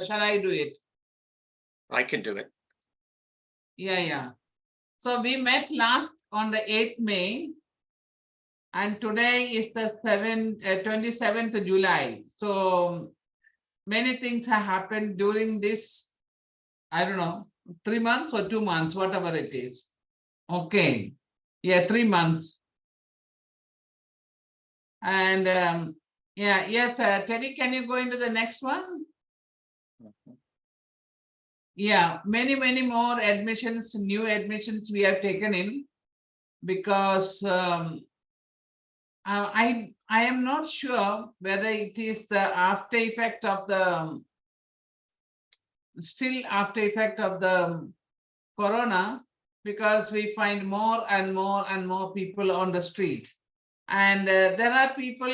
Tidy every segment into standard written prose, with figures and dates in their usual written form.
shall I do it? I can do it. Yeah. So we met last on the 8th May, and today is the 27th July. So many things have happened during this, I don't know, 3 months or 2 months, whatever it is. Okay. Yeah, 3 months. And yes, Teddy, can you go into the next one? Yeah, many more admissions, new admissions we have taken in, because I am not sure whether it is the after effect of the still after effect of the corona, because we find more and more people on the street. And there are people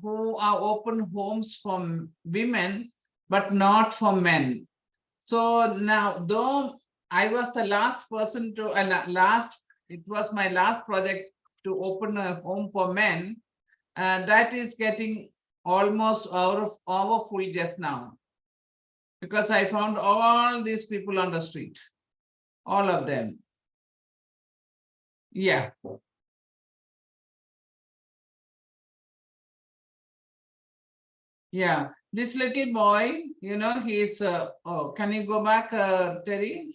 who are open homes for women, but not for men. So now, though I was the last person to, it was my last project to open a home for men, that is getting almost over full just now, because I found all these people on the street, all of them. Yeah. Yeah, this little boy, he's, oh, can you go back, Terry?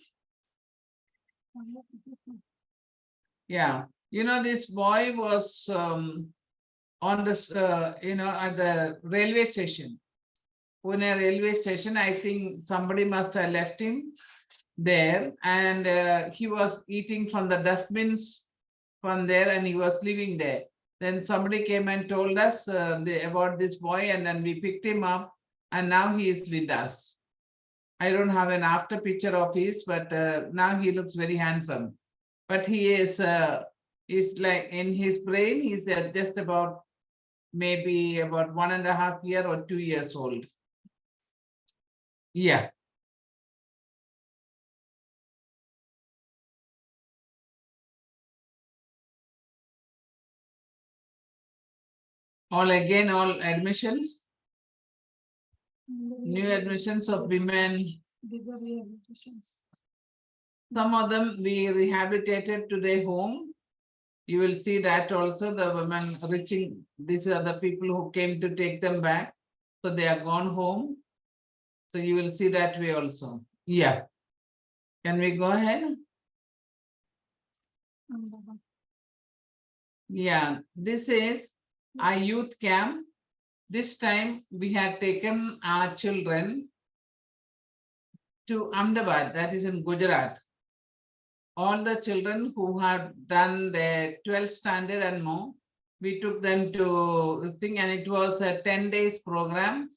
Yeah, this boy was on this, at the railway station, Pune railway station. I think somebody must have left him there, and he was eating from the dustbins from there, and he was living there. Then somebody came and told us about this boy, and then we picked him up, and now he is with us. I don't have an after picture of his, but now he looks very handsome. But he is like, in his brain, he's just about maybe about 1.5 year or 2 years old. Yeah. All admissions, new admissions of women. Some of them we rehabilitated to their home. You will see that also, the women reaching, these are the people who came to take them back. So they are gone home. So you will see that way also. Yeah. Can we go ahead? Yeah, this is our youth camp. This time we had taken our children to Ahmedabad, that is in Gujarat. All the children who had done the 12th standard and more, we took them to thing, and it was a 10 days program.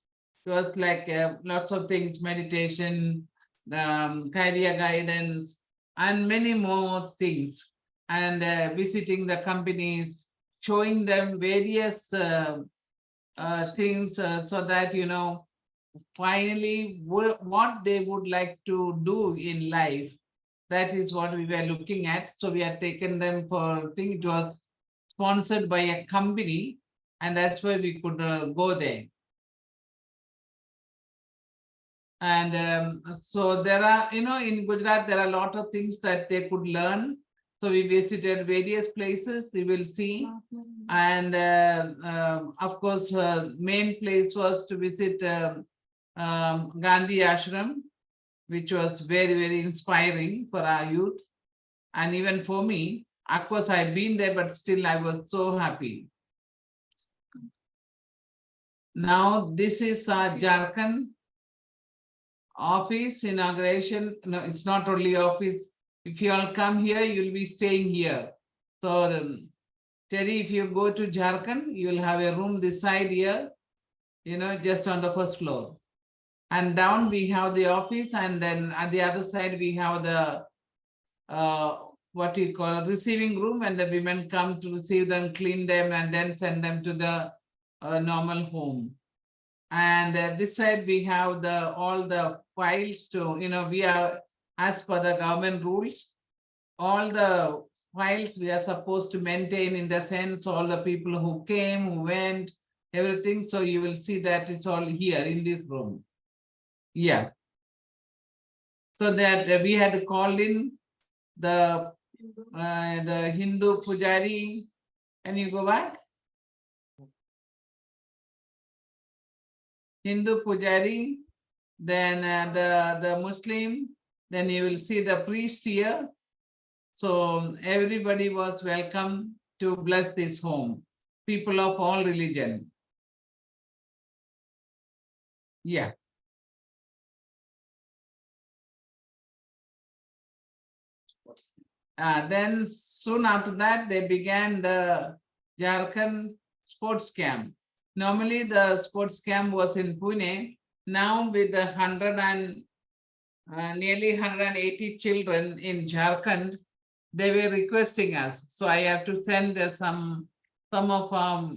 It was like lots of things, meditation, career guidance, and many more things. And visiting the companies, showing them various things, so that, finally what they would like to do in life. That is what we were looking at. So we had taken them for, I think it was sponsored by a company, and that's why we could go there. And so there are, in Gujarat, there are a lot of things that they could learn. So we visited various places, you will see. And of course, main place was to visit Gandhi Ashram, which was very inspiring for our youth. And even for me, of course, I've been there, but still I was so happy. Now, this is our Jharkhand office inauguration. No, it's not only office. If you all come here, you'll be staying here. So, Terry, if you go to Jharkhand, you'll have a room this side here, just on the first floor. And down we have the office, and then at the other side we have the what you call receiving room, and the women come to receive them, clean them, and then send them to the normal home. And this side we have all the files to, we are, as per the government rules, all the files we are supposed to maintain, in the sense all the people who came, who went, everything. So you will see that it's all here in this room. Yeah. So that we had called in the Hindu pujari. Can you go back? Hindu pujari, then the Muslim, then you will see the priest here. So everybody was welcome to bless this home, people of all religion. Yeah. Then soon after that, they began the Jharkhand sports camp. Normally the sports camp was in Pune. Now with the nearly 180 children in Jharkhand, they were requesting us. So I have to send some of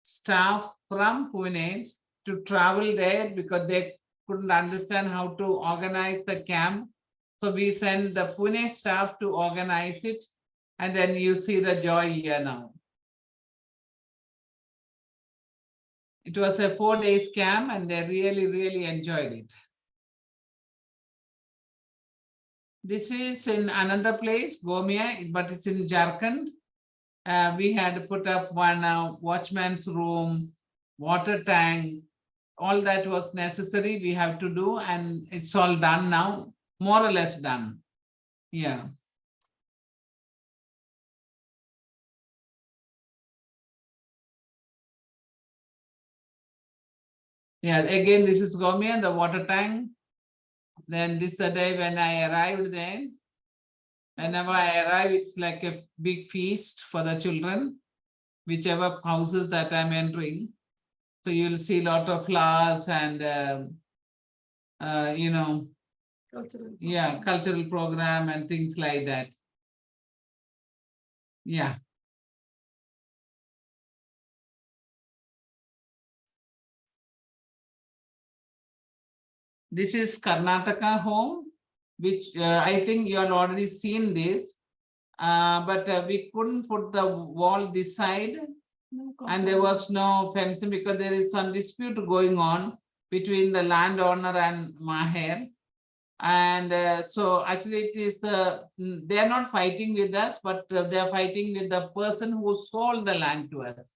staff from Pune to travel there because they couldn't understand how to organize the camp. So we send the Pune staff to organize it. And then you see the joy here now. It was a 4 days camp and they really, really enjoyed it. This is in another place, Gomia, but it's in Jharkhand. We had put up one watchman's room, water tank, all that was necessary we have to do, and it's all done now, more or less done. Yeah. Yeah, again, this is Gomia, the water tank. Then this is the day when I arrived there. Whenever I arrive, it's like a big feast for the children, whichever houses that I'm entering. So you'll see a lot of flowers and, cultural program and things like that. Yeah. This is Karnataka home, which I think you have already seen this. But we couldn't put the wall this side and there was no fencing because there is some dispute going on between the landowner and Maher. And so actually it is they are not fighting with us, but they are fighting with the person who sold the land to us.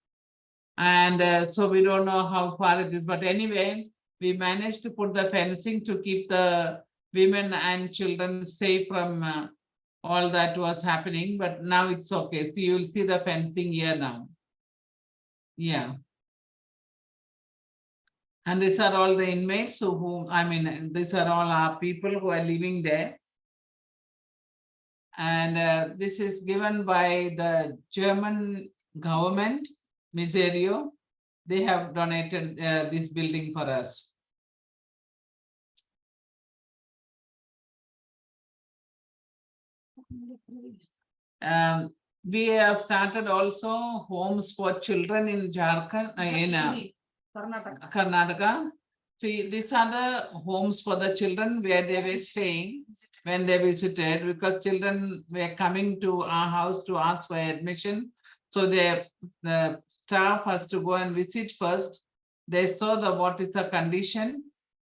And so we don't know how far it is, but anyway, we managed to put the fencing to keep the women and children safe from all that was happening, but now it's okay. So you'll see the fencing here now. Yeah. And these are all the inmates who, these are all our people who are living there. And this is given by the German government, Miserio. They have donated this building for us. We have started also homes for children in Jharkhand, Karnataka. See, these are the homes for the children where they were staying when they visited, because children were coming to our house to ask for admission. So the staff has to go and visit first. They saw what is the condition.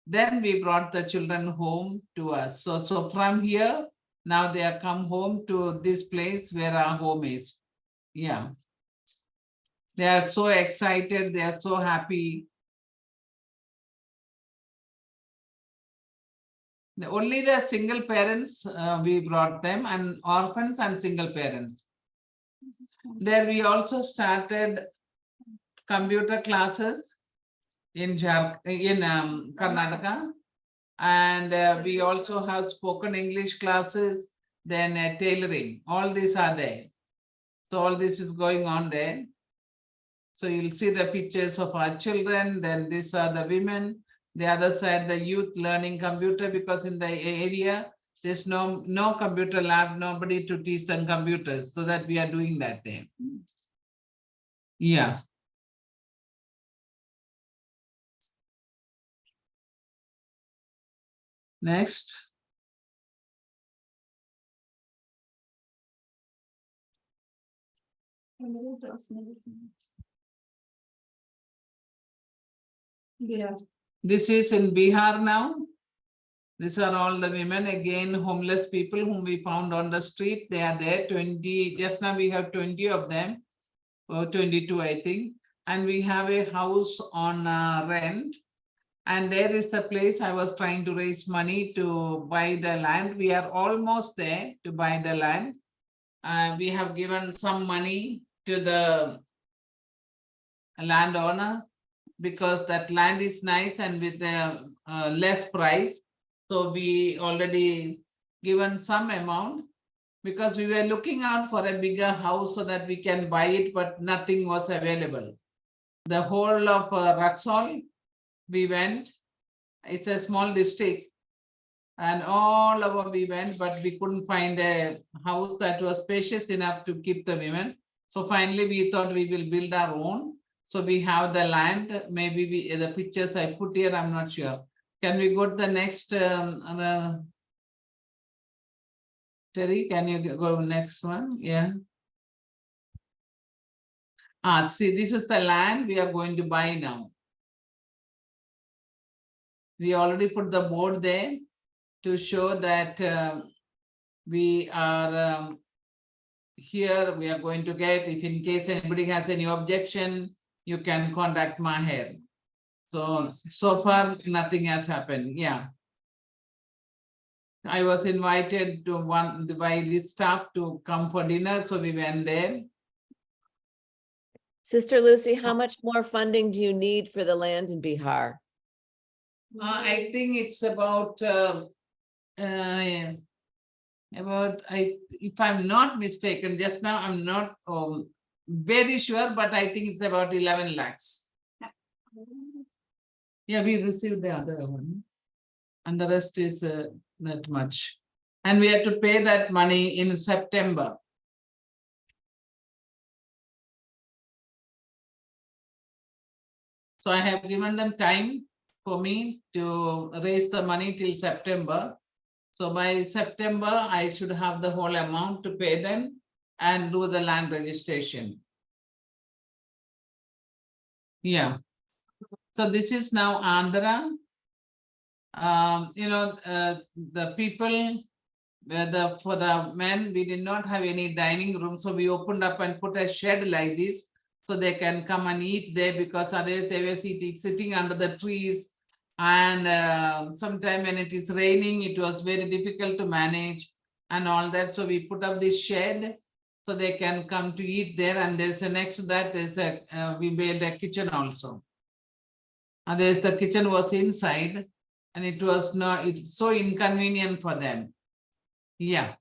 Then we brought the children home to us. So from here, now they are come home to this place where our home is. Yeah. They are so excited. They are so happy. Only the single parents we brought them, and orphans and single parents. There we also started computer classes in Karnataka. And we also have spoken English classes, then tailoring. All these are there. So all this is going on there. So you'll see the pictures of our children, then these are the women, the other side, the youth learning computer, because in the area, there's no computer lab, nobody to teach them computers, so that we are doing that there. Yeah. Next. Yeah. This is in Bihar now. These are all the women, again, homeless people whom we found on the street. They are there, 20, just now we have 20 of them, or 22, I think. And we have a house on rent. And there is the place I was trying to raise money to buy the land. We are almost there to buy the land. We have given some money to the landowner because that land is nice and with a less price. So we already given some amount because we were looking out for a bigger house so that we can buy it, but nothing was available. The whole of Raxol, we went. It's a small district. And all over we went, but we couldn't find a house that was spacious enough to keep the women. So finally, we thought we will build our own. So we have the land. Maybe the pictures I put here, I'm not sure. Can we go to the next? Terry, can you go next one? Yeah. See, this is the land we are going to buy now. We already put the board there to show that we are here. We are going to get, if in case anybody has any objection, you can contact Maher. So far, nothing has happened. Yeah. I was invited to by this staff to come for dinner, so we went there. Sister Lucy, how much more funding do you need for the land in Bihar? I think it's about if I'm not mistaken, just now I'm not very sure, but I think it's about 11 lakhs. Yeah, we received the other one, and the rest is not much. And we have to pay that money in September. So I have given them time for me to raise the money till September. So by September, I should have the whole amount to pay them and do the land registration. Yeah. So this is now Andhra. The people, for the men, we did not have any dining room. So we opened up and put a shed like this so they can come and eat there, because otherwise they were sitting under the trees. And sometime when it is raining, it was very difficult to manage and all that. So we put up this shed so they can come to eat there. And there's a next to that, there's we made a kitchen also. And there's the kitchen was inside, and it was not, it's so inconvenient for them. Yeah.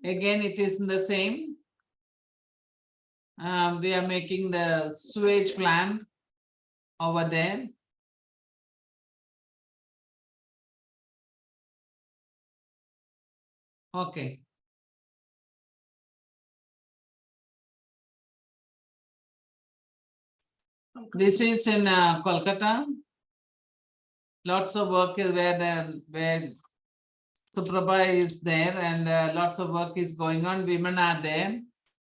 Again, it is the same. We are making the sewage plant over there. Okay. This is in Kolkata. Lots of work is where Suprabha is there, and lots of work is going on. Women are there,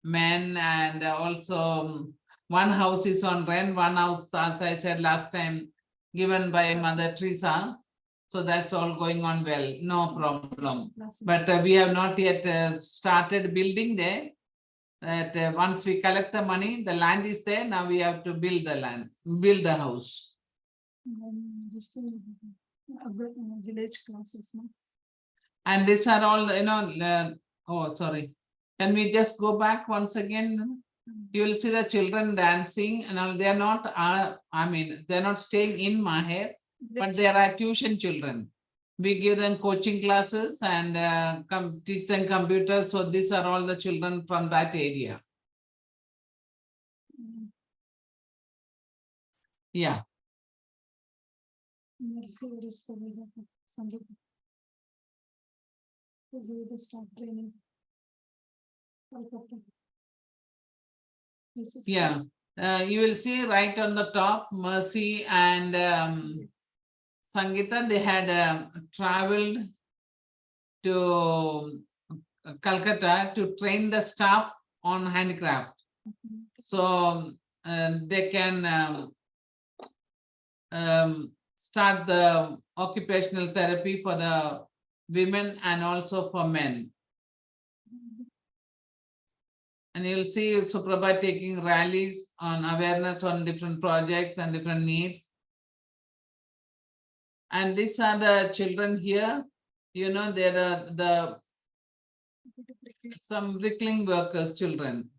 men, and also one house is on rent. One house, as I said last time, given by Mother Teresa. So that's all going on well, no problem. But we have not yet started building there. That once we collect the money, the land is there. Now we have to build the land, build the house. Village classes. And these are all, oh, sorry. Can we just go back once again? You will see the children dancing, and they are not, they're not staying in Maher, but they are tuition children. We give them coaching classes and teach them computers. So these are all the children from that area. Yeah. Yeah. You will see right on the top, Mercy and Sangeeta, they had traveled to Calcutta to train the staff on handicraft. So they can start the occupational therapy for the women and also for men. And you'll see Suprabha taking rallies on awareness on different projects and different needs. And these are the children here. You know, they're some bricklaying workers' children.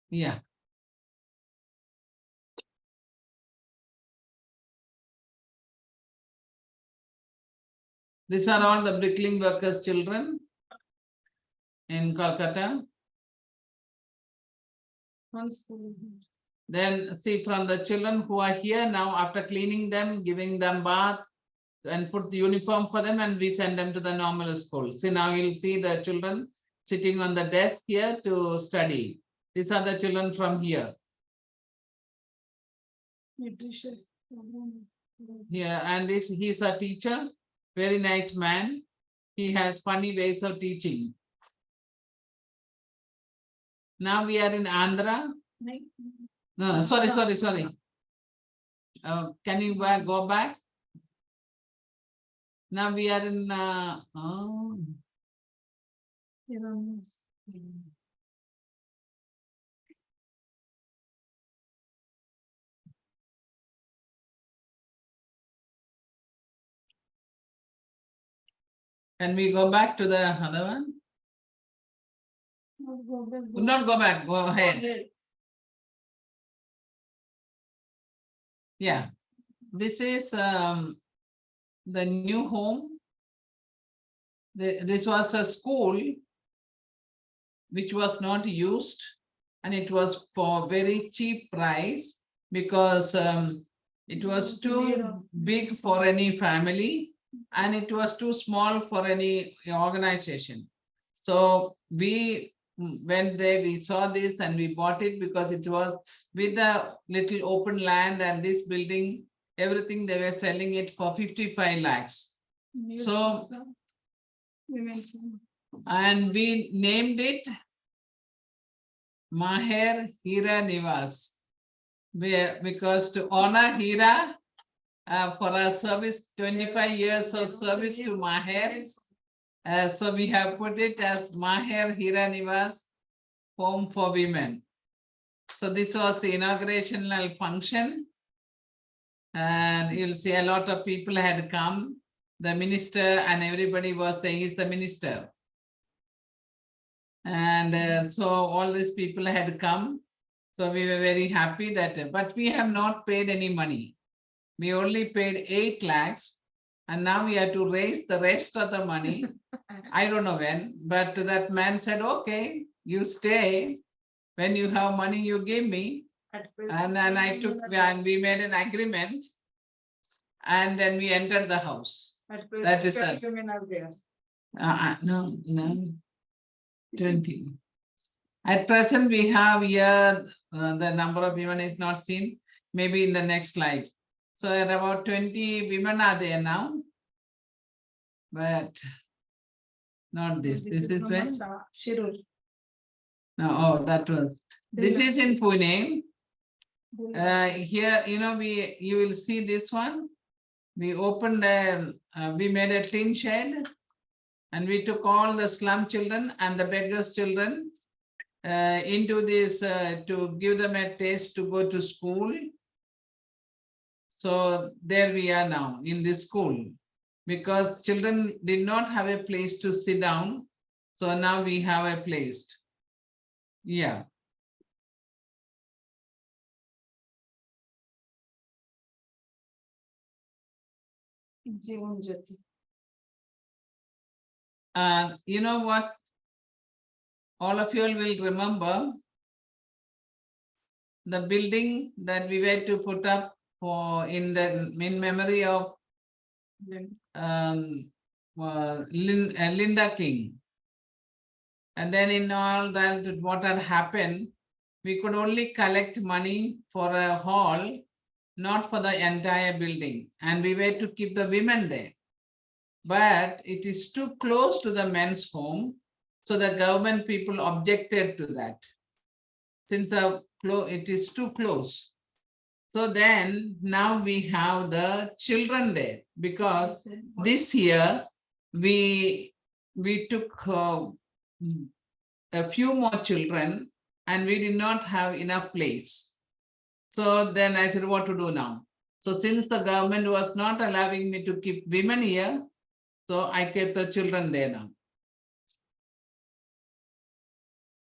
Yeah. These are all the bricklaying workers' children in Kolkata. One school. Then see from the children who are here now, after cleaning them, giving them bath and put the uniform for them, and we send them to the normal school. See, now you'll see the children sitting on the desk here to study. These are the children from here. Nutrition program. Yeah, and he's a teacher, very nice man. He has funny ways of teaching. Now we are in Andhra. No, sorry. Can you go back? Now we are in, can we go back to the other one? Not go back, go ahead. Yeah, this is the new home. This was a school which was not used, and it was for very cheap price because it was too big for any family and it was too small for any organization. So we went there, we saw this and we bought it because it was with a little open land, and this building, everything they were selling it for 55 lakhs. So, and we named it Maher Hira Nivas, because to honor Hira for our service, 25 years of service to Maher. So we have put it as Maher Hira Nivas Home for Women. So this was the inaugurational function. And you'll see a lot of people had come. The minister and everybody was there. He's the minister. And so all these people had come. So we were very happy that, but we have not paid any money. We only paid 8 lakhs. And now we have to raise the rest of the money. I don't know when, but that man said, okay, you stay. When you have money, you give me. And then I took, and we made an agreement. And then we entered the house. That is a, no, 20. At present, we have here, the number of women is not seen, maybe in the next slide. So about 20 women are there now. But not this. This is when? No, oh, that was. This is in Pune. Here, you know, you will see this one. We opened we made a tin shed, and we took all the slum children and the beggars' children into this to give them a taste to go to school. So there we are now in this school, because children did not have a place to sit down. So now we have a place. Yeah. You know what? All of you will remember the building that we were to put up for in memory of Linda King. And then in all that, what had happened, we could only collect money for a hall, not for the entire building. And we were to keep the women there. But it is too close to the men's home. So the government people objected to that. Since it is too close. So then now we have the children there because this year we took a few more children and we did not have enough place. So then I said, what to do now? So since the government was not allowing me to keep women here, so I kept the children there now.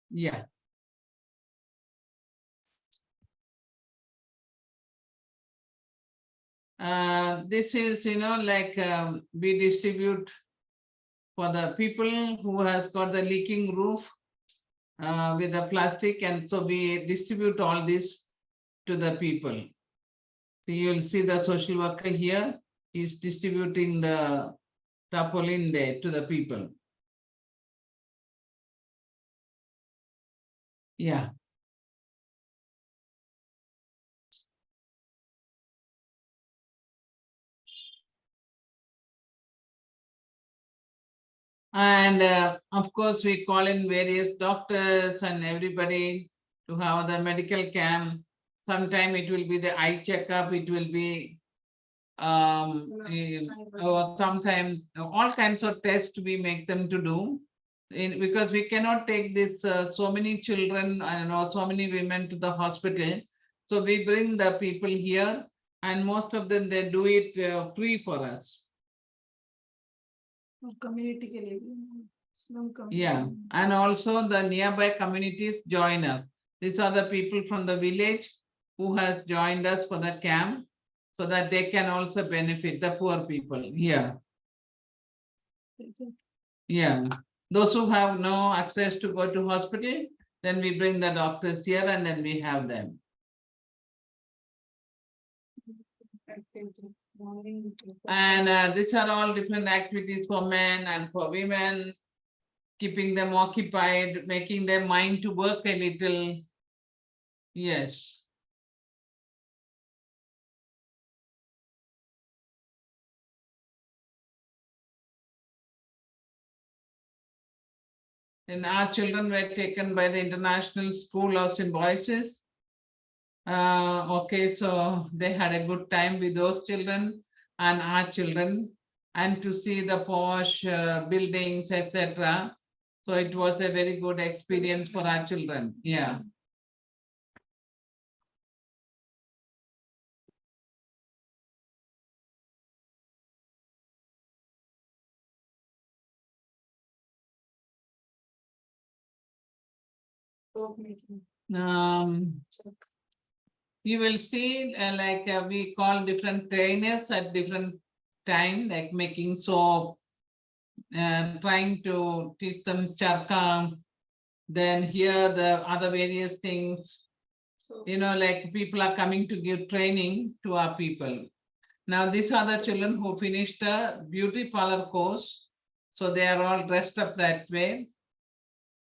Yeah. This is, like we distribute for the people who has got the leaking roof with the plastic, and so we distribute all this to the people. So you'll see the social worker here is distributing the tarpaulin there to the people. Yeah. And of course, we call in various doctors and everybody to have the medical camp. Sometime it will be the eye checkup, it will be or sometimes all kinds of tests we make them to do. Because we cannot take this so many children and so many women to the hospital. So we bring the people here and most of them, they do it free for us. Community के लिए भी, slum community. Yeah, and also the nearby communities join us. These are the people from the village who has joined us for the camp so that they can also benefit the poor people here. Yeah, those who have no access to go to hospital, then we bring the doctors here and then we have them. And these are all different activities for men and for women, keeping them occupied, making their mind to work a little. Yes. And our children were taken by the International School of Symbiosis. Okay, so they had a good time with those children and our children, and to see the posh buildings, etc. So it was a very good experience for our children. Yeah. You will see like we call different trainers at different time, like making soap, trying to teach them charka. Then here the other various things, like people are coming to give training to our people. Now these are the children who finished the beauty parlor course. So they are all dressed up that way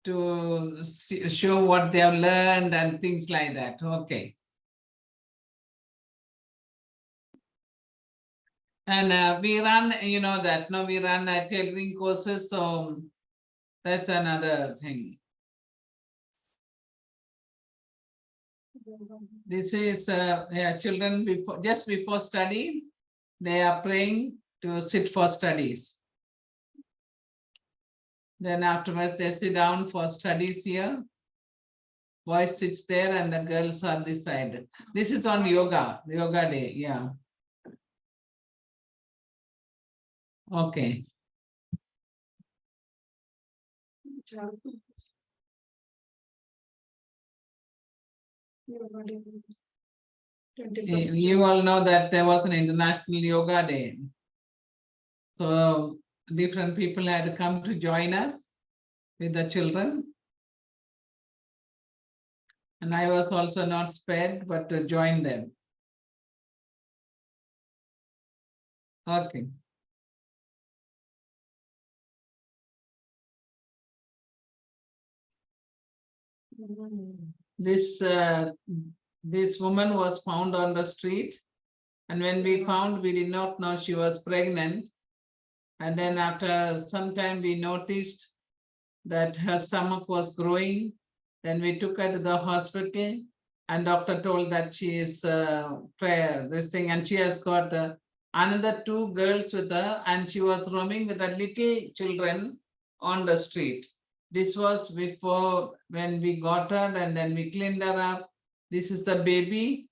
to show what they have learned and things like that. Okay. And we run, that, no, we run tailoring courses, so that's another thing. This is children just before study, they are praying to sit for studies. Then afterwards they sit down for studies here. Boys sits there and the girls are this side. This is on yoga day, yeah. Okay. You all know that there was an International Yoga Day. So different people had come to join us with the children. And I was also not spared, but to join them. Okay. This woman was found on the street, and when we found, we did not know she was pregnant. And then after some time we noticed that her stomach was growing. Then we took her to the hospital and doctor told that she is this thing, and she has got another 2 girls with her, and she was roaming with the little children on the street. This was before when we got her, and then we cleaned her up. This is the baby,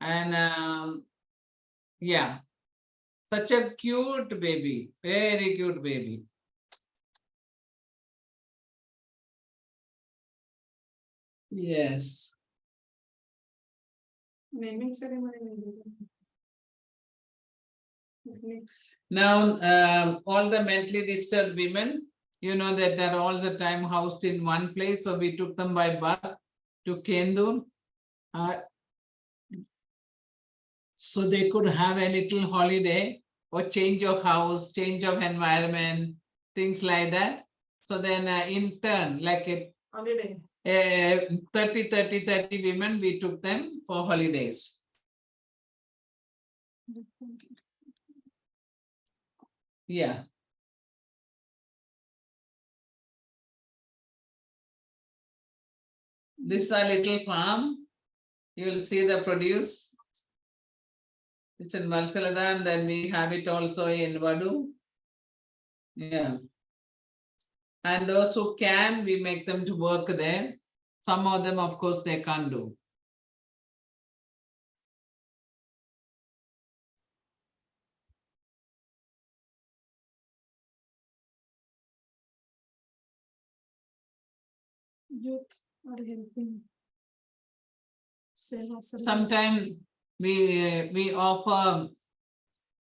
and yeah, such a cute baby, very cute baby. Yes. Naming ceremony. Okay. Now, all the mentally disturbed women, you know that they're all the time housed in one place, so we took them by bus to Kendur. So they could have a little holiday or change of house, change of environment, things like that. So then in turn, like Holiday. 30 women, we took them for holidays. Yeah. This is a little farm. You will see the produce. It's in Valsalada, and then we have it also in Vadu. Yeah. And those who can, we make them to work there. Some of them, of course, they can't do. Youth are helping. Seva service. Sometimes we offer,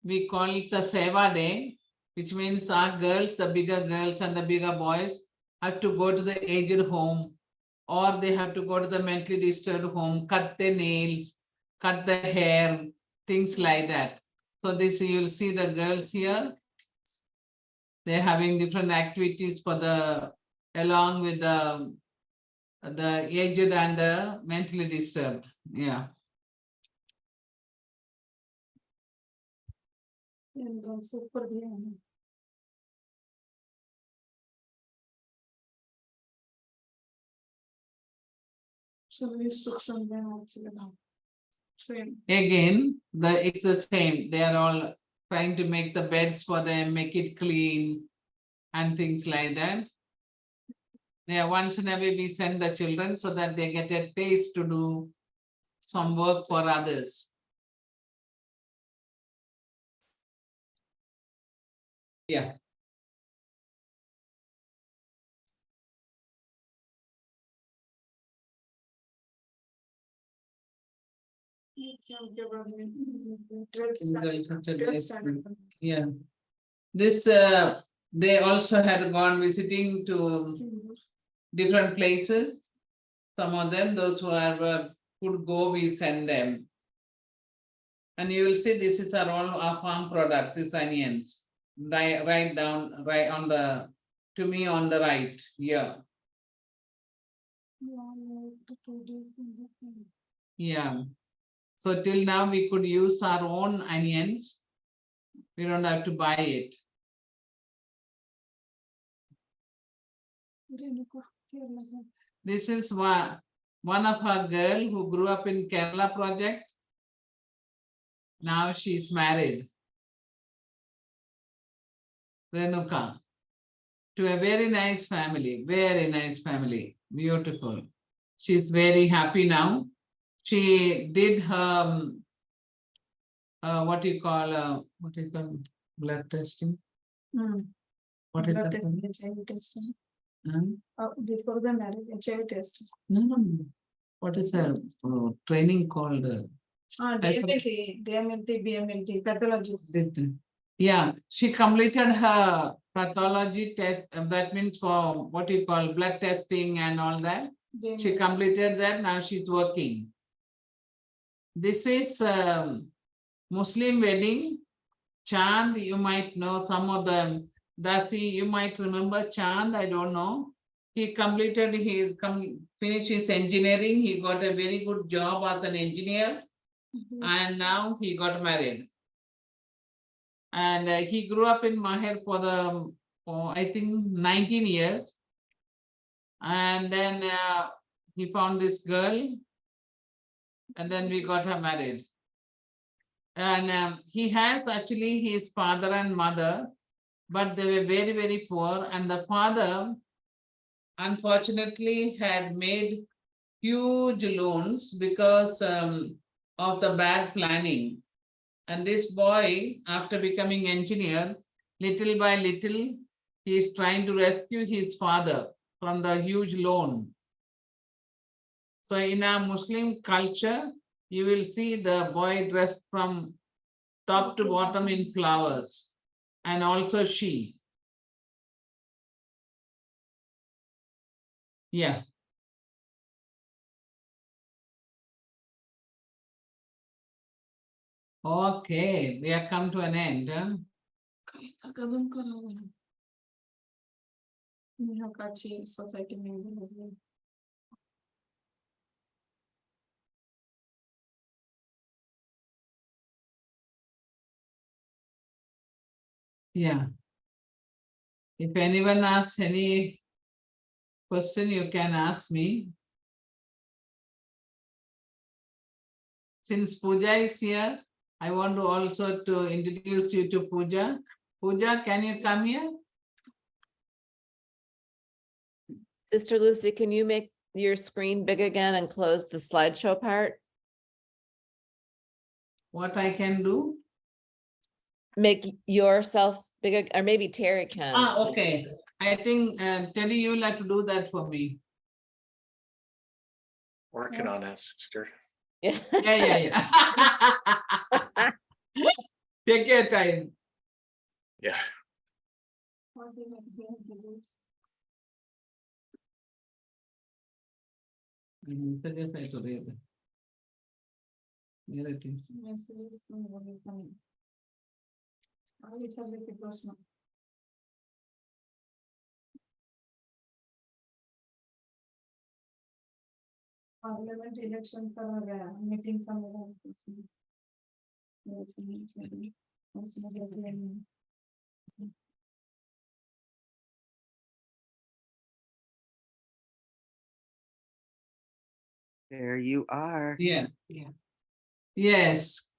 we call it the Seva Day, which means our girls, the bigger girls and the bigger boys, have to go to the aged home, or they have to go to the mentally disturbed home, cut their nails, cut their hair, things like that. So this, you'll see the girls here. They're having different activities for the, along with the aged and the mentally disturbed. Yeah. And also for the. So we took some them actually now. Same. Again, it's the same. They are all trying to make the beds for them, make it clean and things like that. Yeah, once in a way we send the children so that they get a taste to do some work for others. Yeah. Yeah. This, they also had gone visiting to different places. Some of them, those who are could go, we send them. And you will see this is all our farm product, this onions. Right down, right on the, to me on the right, yeah. Yeah. So till now we could use our own onions. We don't have to buy it. This is one of her girl who grew up in Kerala project. Now she's married. Renuka. To a very nice family, beautiful. She's very happy now. She did her, what do you call blood testing? What is Blood that? testing, HIV testing. Hmm? Before the marriage, HIV testing. No. What is a training called? DMLT, BMLT, pathology. Yeah, she completed her pathology test. That means for what you call blood testing and all that. She completed that. Now she's working. This is Muslim wedding. Chand, you might know some of them. Dasi, you might remember Chand. I don't know. He completed his finished his engineering. He got a very good job as an engineer, and now he got married. And he grew up in Maher for I think 19 years. And then he found this girl, and then we got her married. And he has actually his father and mother, but they were very, very poor. And the father, unfortunately, had made huge loans because of the bad planning. And this boy, after becoming engineer, little by little, he is trying to rescue his father from the huge loan. So in our Muslim culture, you will see the boy dressed from top to bottom in flowers, and also she. Yeah. Okay, we have come to an end. Huh? Acabăm cu mihacații society member. Yeah. If anyone asks any question, you can ask me. Since Pooja is here, I want to also to introduce you to Pooja. Pooja, can you come here? Sister Lucy, can you make your screen big again and close the slideshow part? What I can do? Make yourself bigger, or maybe Terry can. Okay. I think Teddy, you will have to do that for me. Working on that, sister. Yeah. Yeah. Take your time. Yeah. Suggest I to read. Here it is. Parliament election का हो गया meeting का हो गया There you are. Yeah. Yes.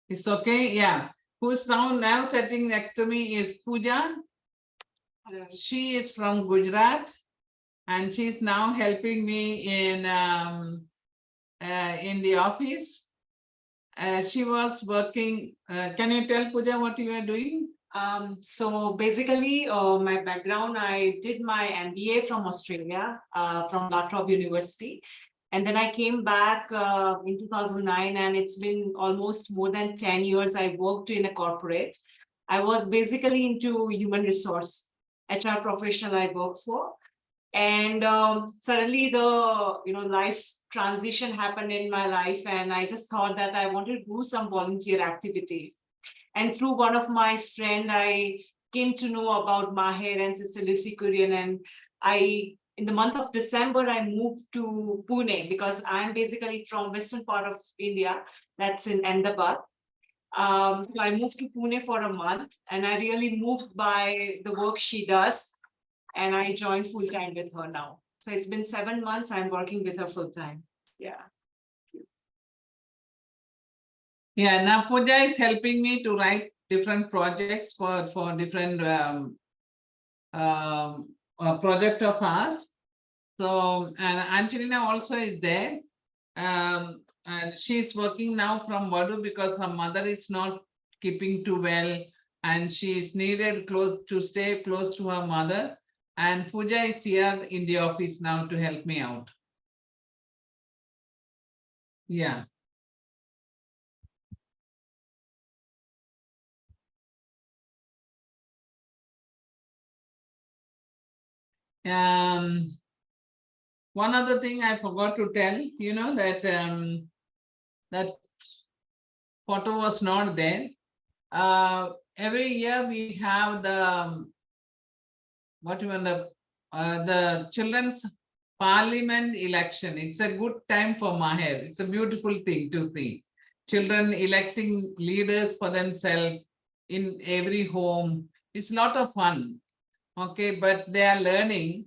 It's okay, yeah. Who's now sitting next to me is Pooja. She is from Gujarat, and she's now helping me in the office. She was working, can you tell Pooja what you are doing? So basically, my background, I did my MBA from Australia, from La Trobe University. And then I came back in 2009, and it's been almost more than 10 years I worked in a corporate. I was basically into human resource, HR professional I worked for. And suddenly the life transition happened in my life, and I just thought that I wanted to do some volunteer activity. And through one of my friend, I came to know about Maher and Sister Lucy Kurian. And in the month of December, I moved to Pune because I'm basically from western part of India, that's in Ahmedabad. So I moved to Pune for a month, and I really moved by the work she does. And I joined full time with her now. So it's been 7 months, I'm working with her full time. Yeah. Yeah, now Pooja is helping me to write different projects for different project of ours. So, and Angelina also is there. And she's working now from Vadu because her mother is not keeping too well, and she is needed to stay close to her mother. And Pooja is here in the office now to help me out. Yeah. One other thing I forgot to tell, that that photo was not there. Every year we have the the children's parliament election. It's a good time for Maher. It's a beautiful thing to see. Children electing leaders for themselves in every home. It's a lot of fun. Okay, but they are learning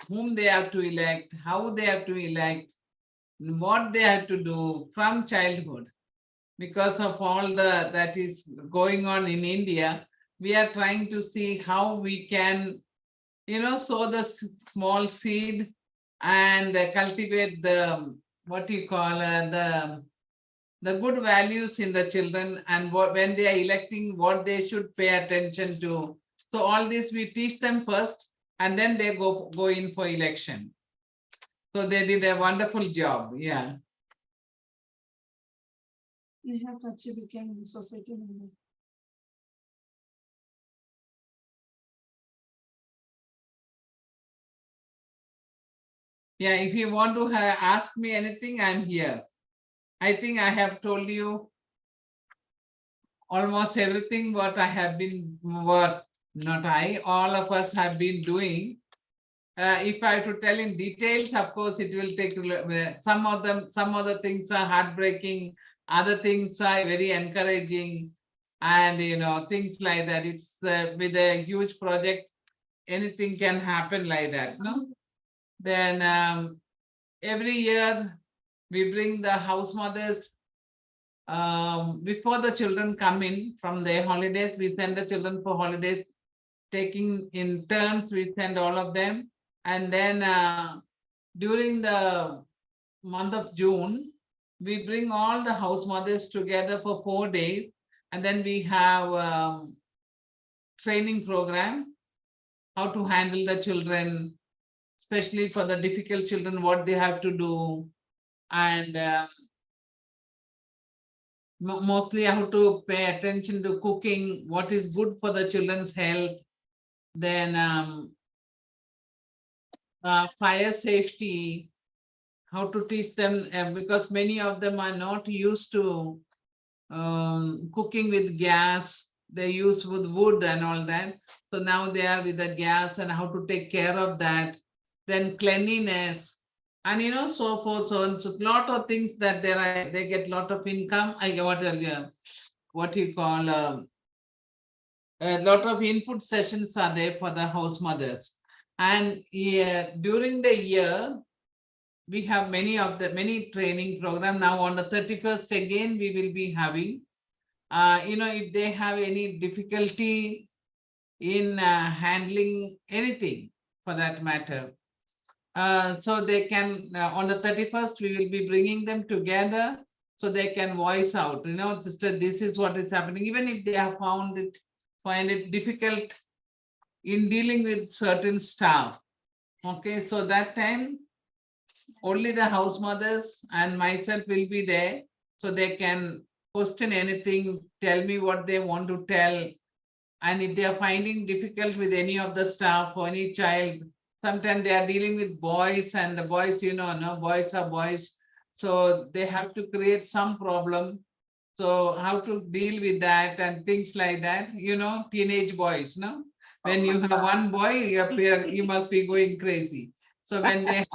whom they have to elect, how they have to elect, what they have to do from childhood. Because of all the that is going on in India, we are trying to see how we can, sow the small seed and cultivate the what you call the good values in the children, and what when they are electing, what they should pay attention to. So all this we teach them first, and then they go in for election. So they did a wonderful job. Yeah. They have to actually become a society member. Yeah, if you want to ask me anything, I'm here. I think I have told you almost everything what I have been, what not I, all of us have been doing. If I have to tell in details, of course, it will take some of them. Some of the things are heartbreaking, other things are very encouraging, and things like that. It's with a huge project, anything can happen like that. No, then every year we bring the house mothers. Before the children come in from their holidays, we send the children for holidays, taking in turns, we send all of them. And then during the month of June, we bring all the house mothers together for 4 days. And then we have training program, how to handle the children, especially for the difficult children, what they have to do. And mostly how to pay attention to cooking, what is good for the children's health. Then fire safety, how to teach them, because many of them are not used to cooking with gas. They use with wood and all that. So now they are with the gas, and how to take care of that. Then cleanliness, and so forth, so on. So lot of things that they get lot of income. I what you call a lot of input sessions are there for the house mothers. And during the year, we have many training program. Now on the 31st again, we will be having, if they have any difficulty in handling anything for that matter. So they can, on the 31st, we will be bringing them together so they can voice out, sister, this is what is happening. Even if they have find it difficult in dealing with certain staff. Okay, so that time only the house mothers and myself will be there, so they can question anything, tell me what they want to tell. And if they are finding difficult with any of the staff or any child, sometimes they are dealing with boys, and the boys, no, boys are boys. So they have to create some problem. So how to deal with that and things like that, teenage boys, no? When you have one boy, you must be going crazy. So when they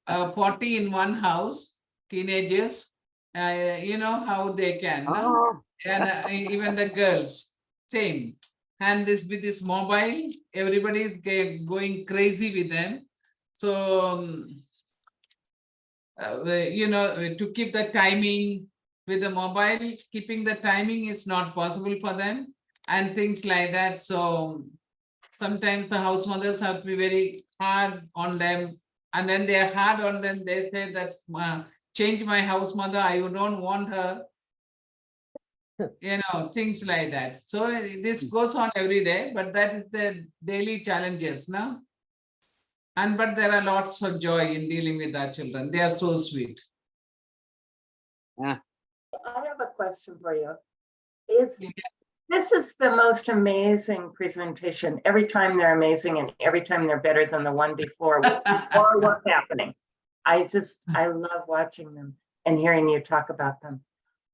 have 40 in one house, teenagers, you know how they can, no? Oh, And even the girls, same. And this with this mobile, everybody is going crazy with them. So, to keep the timing with the mobile, keeping the timing is not possible for them, and things like that. So sometimes the house mothers have to be very hard on them, and then they are hard on them. They say that change my house mother, I don't want her. Things like that. So this goes on every day, but that is the daily challenges, no? But there are lots of joy in dealing with our children. They are so sweet. I have a question for you. This is the most amazing presentation. Every time they're amazing, and every time they're better than the one before or what's happening. I love watching them and hearing you talk about them.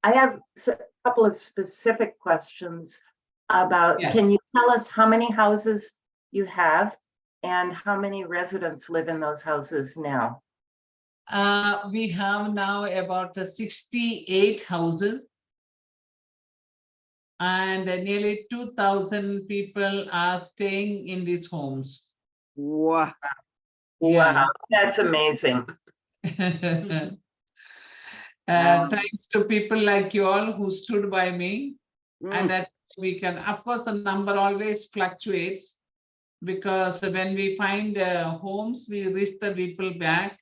I have a couple of specific questions about, Yeah. Can you tell us how many houses you have and how many residents live in those houses now? We have now about 68 houses, and nearly 2,000 people are staying in these homes. wow. Wow, that's amazing. Wow. Thanks to people like you all who stood by me, and Mm, that we can, of course, the number always fluctuates because when we find homes, we reach the people back.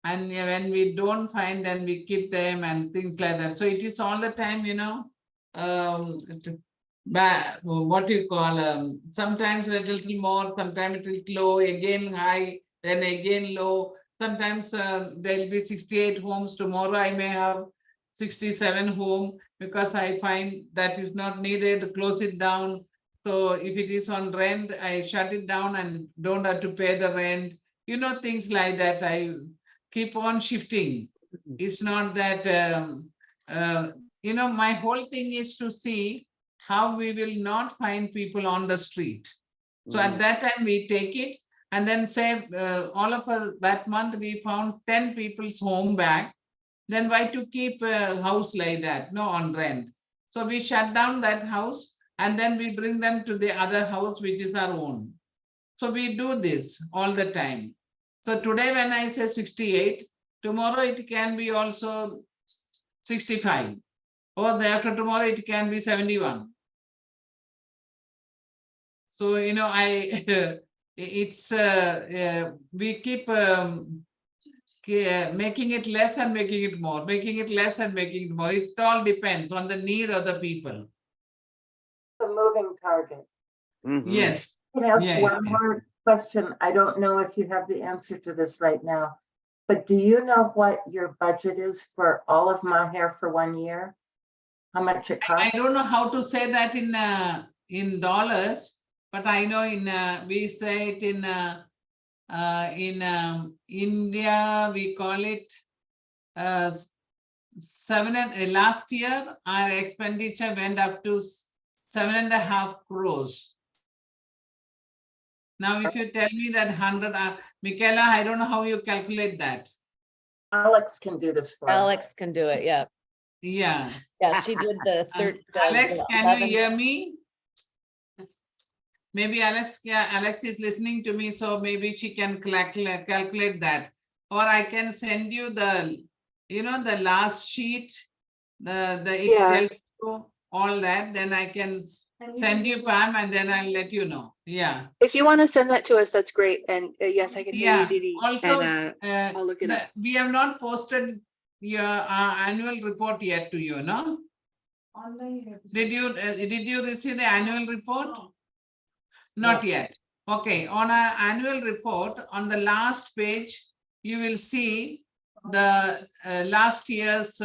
And when we don't find, then we keep them and things like that. So it is all the time, what do you call, sometimes a little more, sometimes a little low, again high, then again low. Sometimes there'll be 68 homes. Tomorrow I may have 67 home because I find that is not needed, close it down. So if it is on rent, I shut it down and don't have to pay the rent. Things like that. I keep on shifting. It's not that, my whole thing is to see how we will not find people on the street. So at that time we take it and then say all of us that month we found 10 people's home back. Then why to keep a house like that, no, on rent? So we shut down that house and then we bring them to the other house, which is our own. So we do this all the time. So today when I say 68, tomorrow it can be also 65. Or the after tomorrow it can be 71. So, it's, we keep making it less and making it more, making it less and making it more. It all depends on the need of the people. The moving target. mhm. Yes. Can I ask Yeah, one yeah. more question? I don't know if you have the answer to this right now, but do you know what your budget is for all of Maher for 1 year? How much it I costs? don't know how to say that in dollars, but I know we say it in India, we call it last year, our expenditure went up to 7.5 crores. Now, if you tell me that 100, Michaela, I don't know how you calculate that. Alex can do this for us. Alex can do it, yeah. Yeah. Yeah, she did the third. Alex, can you hear me? Maybe Alex is listening to me, so maybe she can calculate that. Or I can send you the last sheet, it tells you all that, then I can send you Pam and then I'll let you know. Yeah. If you want to send that to us, that's great. And yes, I can hear Yeah. you, Didi. Also, And I'll look it up. we have not posted your annual report yet to you, no? Online. Did you receive the annual report? Not yet. Okay, on our annual report, on the last page, you will see the last year's,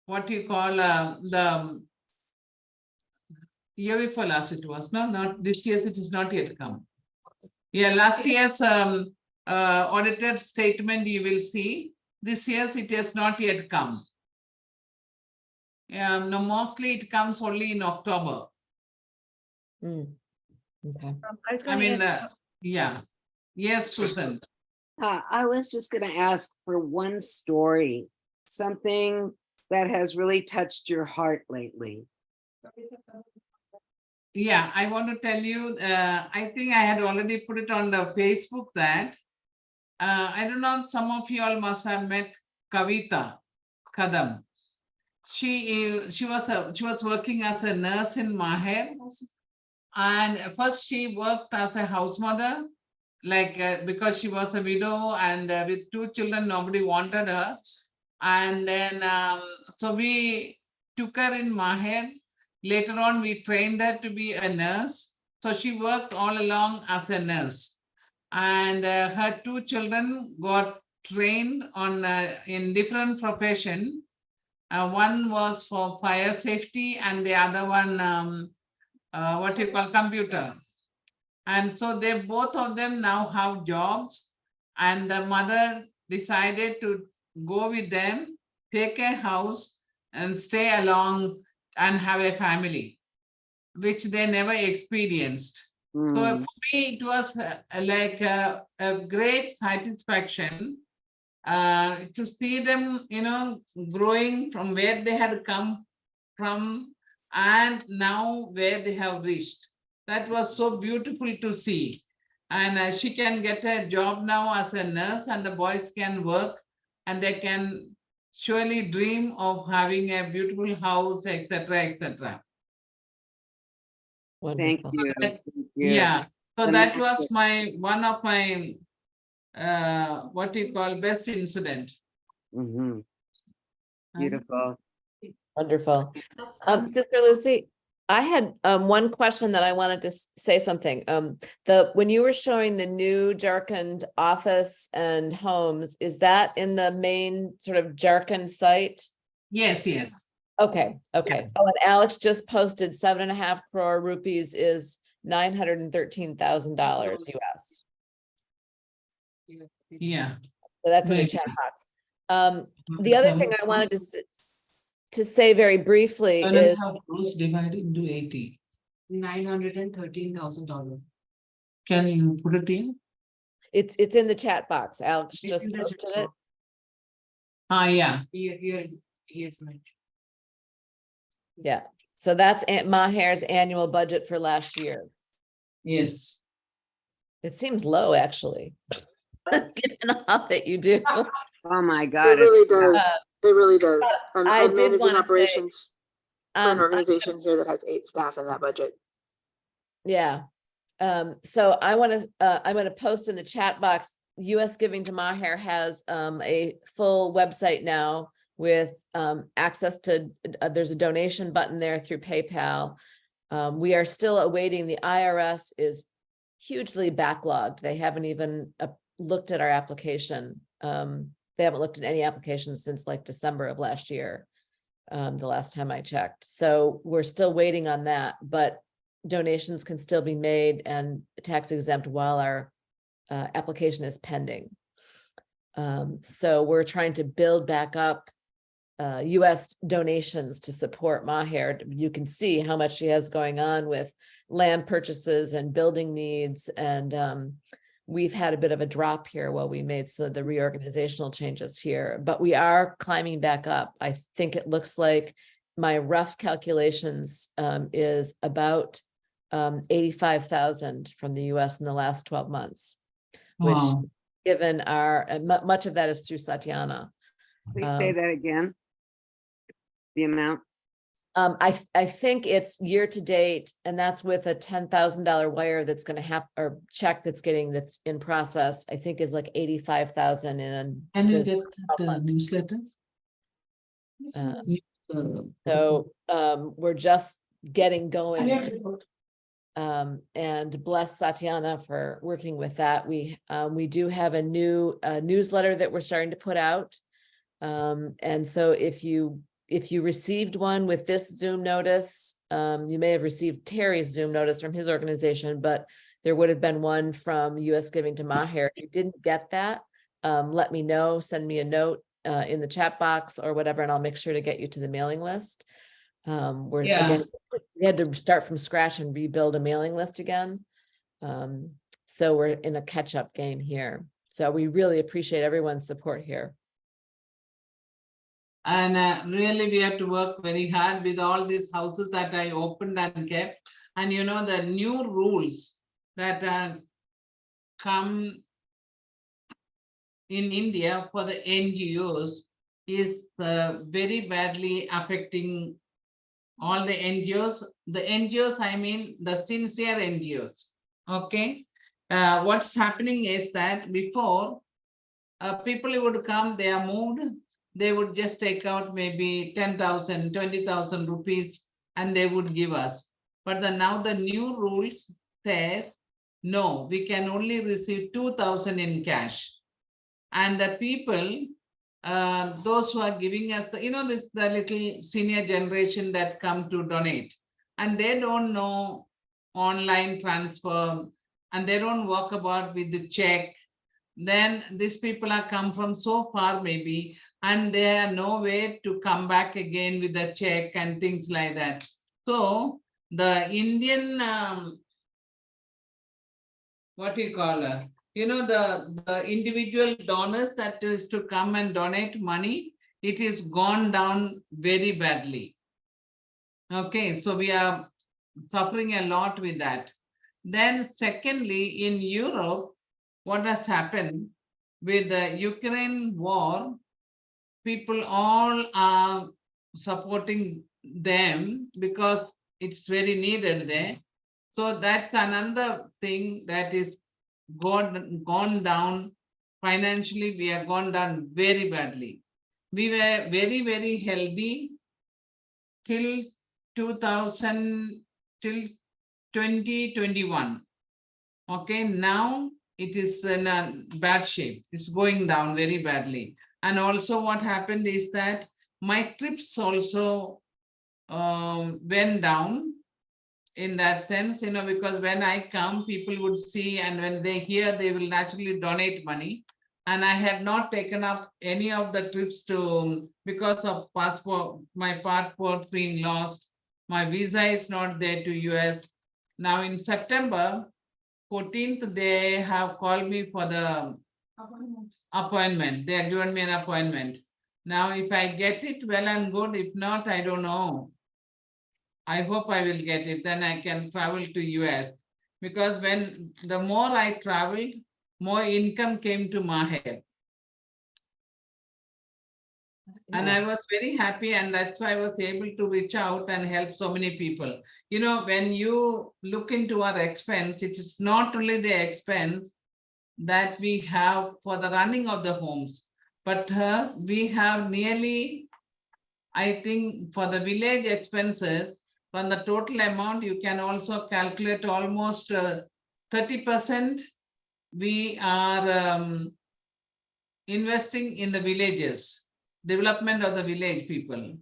what you call the year before last it was, no, not this year's, it is not yet come. Yeah, last year's audited statement you will see. This year's it has not yet come. No, mostly it comes only in October. Mm, okay. I was I gonna mean, ask, yeah. Yes, Susan. I was just going to ask for one story, something that has really touched your heart lately. Yeah, I want to tell you, I think I had already put it on the Facebook that, I don't know, some of you all must have met Kavita Kadam. She was working as a nurse in Maher, and first she worked as a house mother, like because she was a widow and with 2 children, nobody wanted her. And then so we took her in Maher. Later on, we trained her to be a nurse. So she worked all along as a nurse. And her 2 children got trained on in different profession. One was for fire safety and the other one, what you call computer. And so they both of them now have jobs, and the mother decided to go with them, take a house and stay along and have a family, which they never experienced. So Mm, for me, it was like a great satisfaction to see them, growing from where they had come from and now where they have reached. That was so beautiful to see. And she can get a job now as a nurse, and the boys can work, and they can surely dream of having a beautiful house, etc., etc. Thank Wonderful. you. That- Thank you. Yeah, so that Fantastic. was my, one of my, what you call best incident. Mhm. Beautiful. Wonderful. Sister Lucy, I had one question that I wanted to say something. When you were showing the new Jharkhand office and homes, is that in the main sort of Jharkhand site? Yes, yes. Okay, okay. Oh, and Alex just posted 7.5 crore rupees is $913,000 US. Yeah. So that's in the Maybe. chat box. The other thing I wanted to say very briefly Seven and is, a half crores divided into 80. $913,000. Can you put it in? it's in the chat box. Alex It's just in the chat posted it. box. Yeah. Here's my. Yeah, so that's Maher's annual budget for last year. Yes. It seems low, actually. Given all that you do. Oh, my It God. really does. Uh, It really does. I'm I did managing wanna say, operations for an Um, organization here that has 8 staff in that budget. yeah. So I'm gonna post in the chat box, US Giving to Maher has a full website now with access to, there's a donation button there through PayPal. We are still awaiting, the IRS is hugely backlogged. They haven't even looked at our application. They haven't looked at any applications since like December of last year, the last time I checked. So we're still waiting on that, but donations can still be made and tax exempt while our application is pending. So we're trying to build back up US donations to support Maher. You can see how much she has going on with land purchases and building needs. And we've had a bit of a drop here while we made some of the reorganizational changes here, but we are climbing back up. I think it looks like my rough calculations is about 85,000 from the US in the last 12 months, which Wow. given our, much of that is through Satyana. Please say that again. The amount. I think it's year to date, and that's with a $10,000 wire that's going to happen, or check that's in process. I think is like 85,000 in. Can you the get 12 that months. newsletter? So we're just getting going. And bless Satyana for working with that. We do have a new newsletter that we're starting to put out. And so if you received one with this Zoom notice, you may have received Terry's Zoom notice from his organization, but there would have been one from US Giving to Maher. If you didn't get that, let me know, send me a note in the chat box or whatever, and I'll make sure to get you to the mailing list. Again, we had to start from scratch and rebuild a mailing list again. So we're in a catch-up game here. So we really appreciate everyone's support here. And really, we have to work very hard with all these houses that I opened and kept. And you know, the new rules that come in India for the NGOs is very badly affecting all the NGOs. The NGOs, I mean, the sincere NGOs. Okay. What's happening is that before people would come, they are moved, they would just take out maybe 10,000, 20,000 rupees and they would give us. But now the new rules says, no, we can only receive 2,000 in cash. And the people, those who are giving us, the little senior generation that come to donate, and they don't know online transfer, and they don't walk about with the check. Then these people are come from so far maybe, and they have no way to come back again with the check and things like that. So the Indian, what do you call her? The individual donors that is to come and donate money, it is gone down very badly. Okay, so we are suffering a lot with that. Then secondly, in Europe, what has happened with the Ukraine war, people all are supporting them because it's very needed there. So that's another thing that is gone down financially. We have gone down very badly. We were very, very healthy till 2000, till 2021. Okay, now it is in a bad shape. It's going down very badly. And also what happened is that my trips also went down in that sense, because when I come, people would see, and when they hear, they will naturally donate money. And I had not taken up any of the trips because of my passport being lost. My visa is not there to US. Now in September 14th, they have called me for the appointment. They have given me an appointment. Now, if I get it, well and good. If not, I don't know. I hope I will get it. Then I can travel to US. Because when the more I traveled, more income came to Maher. And I was very happy, and that's why I was able to reach out and help so many people. When you look into our expense, it is not only the expense that we have for the running of the homes, but we have nearly, I think, for the village expenses, from the total amount, you can also calculate almost 30% we are investing in the villages, development of the village people,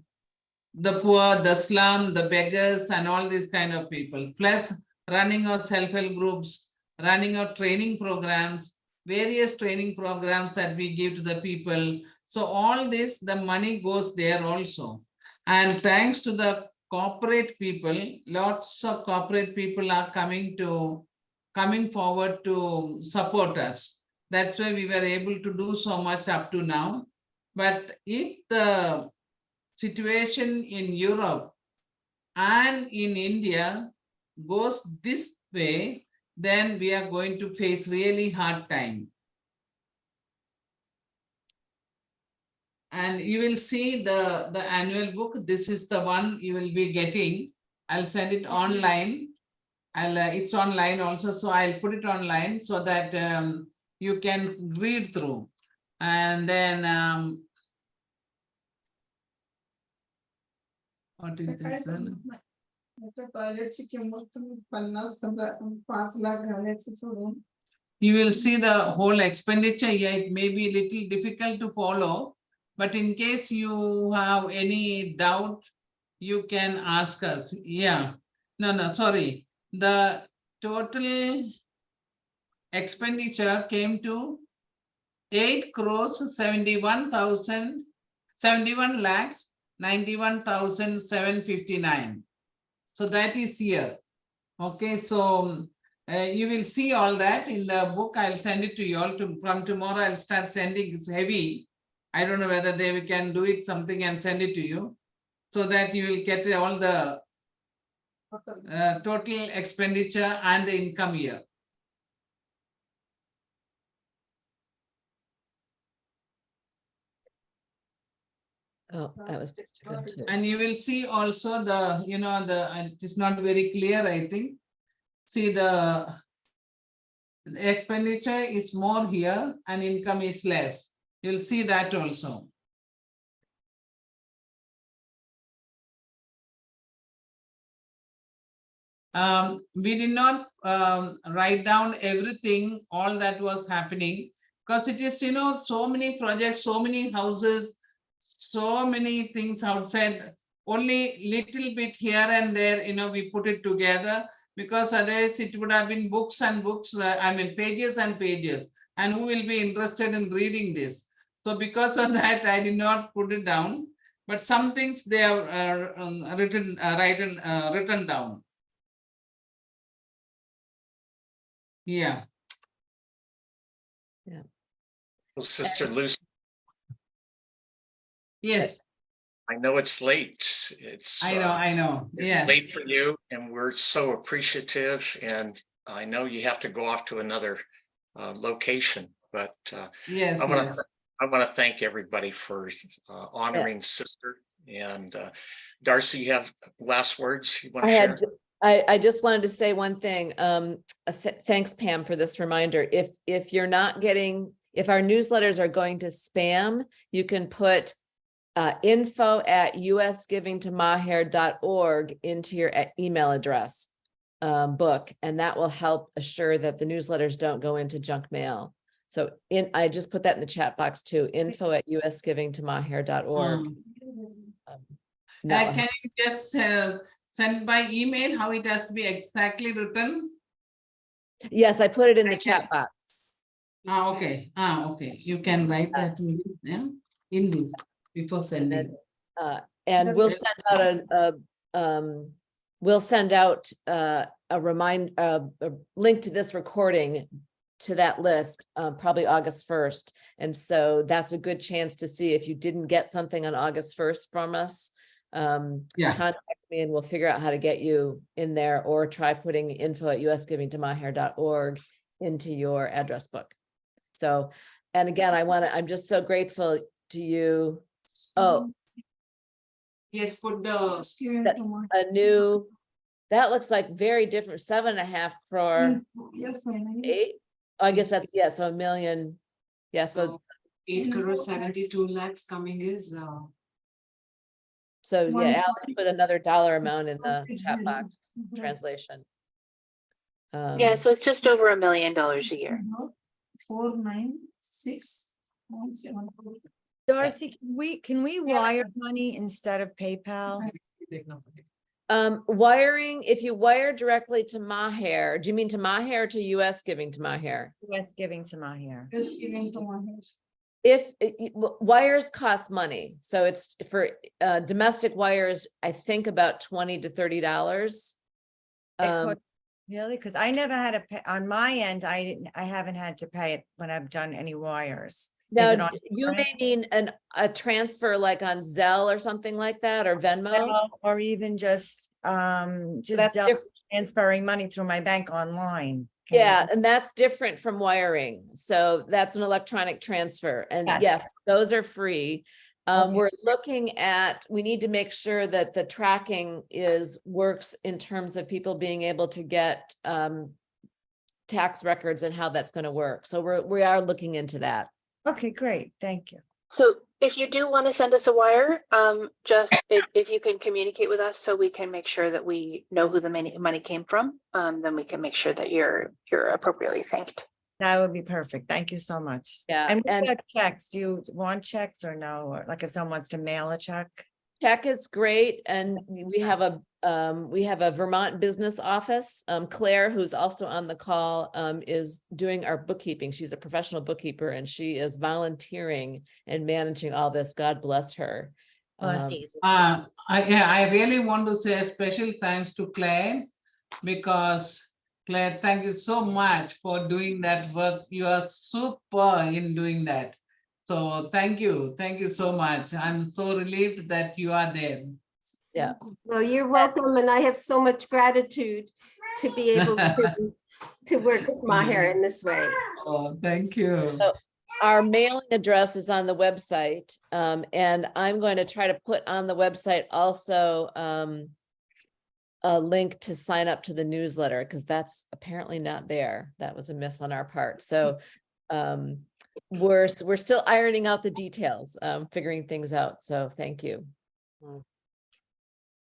the poor, the slum, the beggars, and all these kind of people, plus running of self-help groups, running of training programs, various training programs that we give to the people. So all this, the money goes there also. And thanks to the corporate people, lots of corporate people are coming forward to support us. That's why we were able to do so much up to now. But if the situation in Europe and in India goes this way, then we are going to face really hard time. And you will see the annual book. This is the one you will be getting. I'll send it online. It's online also, so I'll put it online so that you can read through. And then what is this one? टॉयलेटची किंमत तुम्ही 50,000 5,00,000 घालायचं सोडून You will see the whole expenditure here. It may be a little difficult to follow, but in case you have any doubt, you can ask us. Yeah. No, sorry. The total expenditure came to 8 crores 71 lakhs 91,759. So that is here. Okay, so you will see all that in the book. I'll send it to you all. From tomorrow, I'll start sending. It's heavy. I don't know whether they can do it something and send it to you, so that you will get all the total expenditure and the income year. Oh, that was Mr. too. And you will see also the, it is not very clear, I think. See, the expenditure is more here and income is less. You'll see that also. We did not write down everything, all that was happening, because it is, so many projects, so many houses, so many things outside. Only little bit here and there, we put it together, because otherwise it would have been books and books, pages and pages. And who will be interested in reading this? So because of that, I did not put it down, but some things they have written down. Yeah. Yeah. Well, Sister Lucy, Yes, I know it's late. It's I know. it's Yeah. late for you, and we're so appreciative. And I know you have to go off to another location, but Yes, I want yes. to I want to thank everybody for honoring Sister. And Darcy, you have last words you want to share? I just wanted to say one thing. Thanks, Pam, for this reminder. If you're not getting, if our newsletters are going to spam, you can put info@usgivingtomaher.org into your email address book, and that will help assure that the newsletters don't go into junk mail. So I just put that in the chat box too, info@usgivingtomaher.org. Can you just send by email how it has to be exactly written? Yes, I put it in the chat box. Okay. Okay. You can write that to me, yeah, in the before sending. And we'll send out we'll send out a link to this recording to that list, probably August 1st. And so that's a good chance to see if you didn't get something on August 1st from us. Yeah. Contact me and we'll figure out how to get you in there, or try putting info@usgivingtomaher.org into your address book. So, and again, I'm just so grateful to you. Oh, Yes, put the, a new, that looks like very different, 7.5 crore, 8. I guess that's, yeah, so 1 million. Yeah, so, 8 crore 72 lakhs coming is, so yeah, Alex put another dollar amount in the chat box translation. Yeah, so it's just over $1 million a year. 49617. Darcy, can we wire money instead of PayPal? Wiring, if you wire directly to Maher, do you mean to Maher or to US Giving to Maher? Yes, giving to Maher. Just giving to Maher. If wires cost money, so it's for domestic wires, I think about $20 to $30. Really? Because I never had to pay on my end. I haven't had to pay it when I've done any wires. Is it Now, on you your may mean a transfer like on Zelle or something like that, or Venmo. Venmo, or even just That's Zelle different. transferring money through my bank online. Can you Yeah, just- and that's different from wiring. So that's an electronic transfer. And Yes. yes, those are free. Okay. We're looking at, we need to make sure that the tracking works in terms of people being able to get tax records and how that's going to work. So we are looking into that. Okay, great. Thank you. So if you do want to send us a wire, just if you can communicate with us so we can make sure that we know who the money came from, then we can make sure that you're appropriately thanked. That would be perfect. Thank you so much. Yeah, And what and- about checks? Do you want checks or no? Or like if someone wants to mail a check? Check is great, and we have a Vermont business office. Claire, who's also on the call, is doing our bookkeeping. She's a professional bookkeeper and she is volunteering and managing all this. God bless her. I really want to say a special thanks to Claire, because Claire, thank you so much for doing that work. You are super in doing that. So thank you so much. I'm so relieved that you are there. Yeah. Well, you're welcome, and I have so much gratitude to be able to work with Maher in this way. Oh, thank you. So our mailing address is on the website, and I'm going to try to put on the website also a link to sign up to the newsletter, because that's apparently not there. That was a miss on our part. So we're still ironing out the details, figuring things out. So thank you.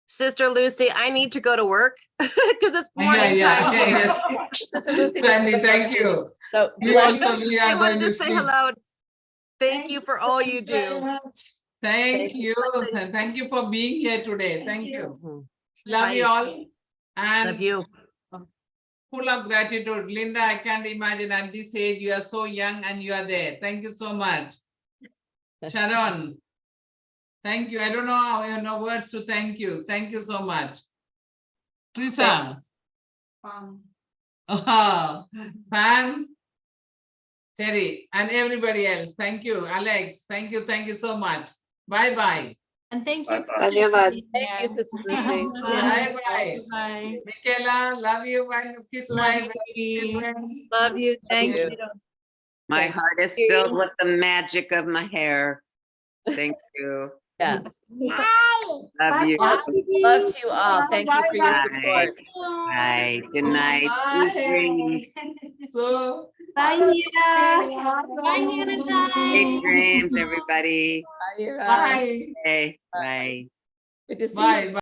Sister Lucy, I need to go to work because it's morning time. Okay, yes. Sandy, thank you. So We bless also, we are I going wanted to to say sleep. hello. Thank you for all you do. Thank you. Thank you for being here today. Thank you. Love you Bye. all. And Love you. full of gratitude. Linda, I can't imagine at this age, you are so young and you are there. Thank you so much. Sharon, thank you. I don't know how, I have no words to thank you. Thank you so much. Teresa. Pam, Terry, and everybody else. Thank you. Alex, thank you so much. Bye-bye. And thank Bye you. bye. Dhanyavad. Thank you, Sister Lucy. Bye bye. Bye. Michaela, love you and kiss Love my you, baby friend. Love you. Thank you. you. My Thank heart is you. filled with the magic of my hair. Thank you. Yes. Love you. Love to you all. Thank you for your Bye. support. Bye. Good night. Sweet Bye. dreams. So, Bye, Mira. Bye, Hannah. Sweet dreams, everybody. Bye, Ira. bye. Okay. Bye. Good to see you. Bye.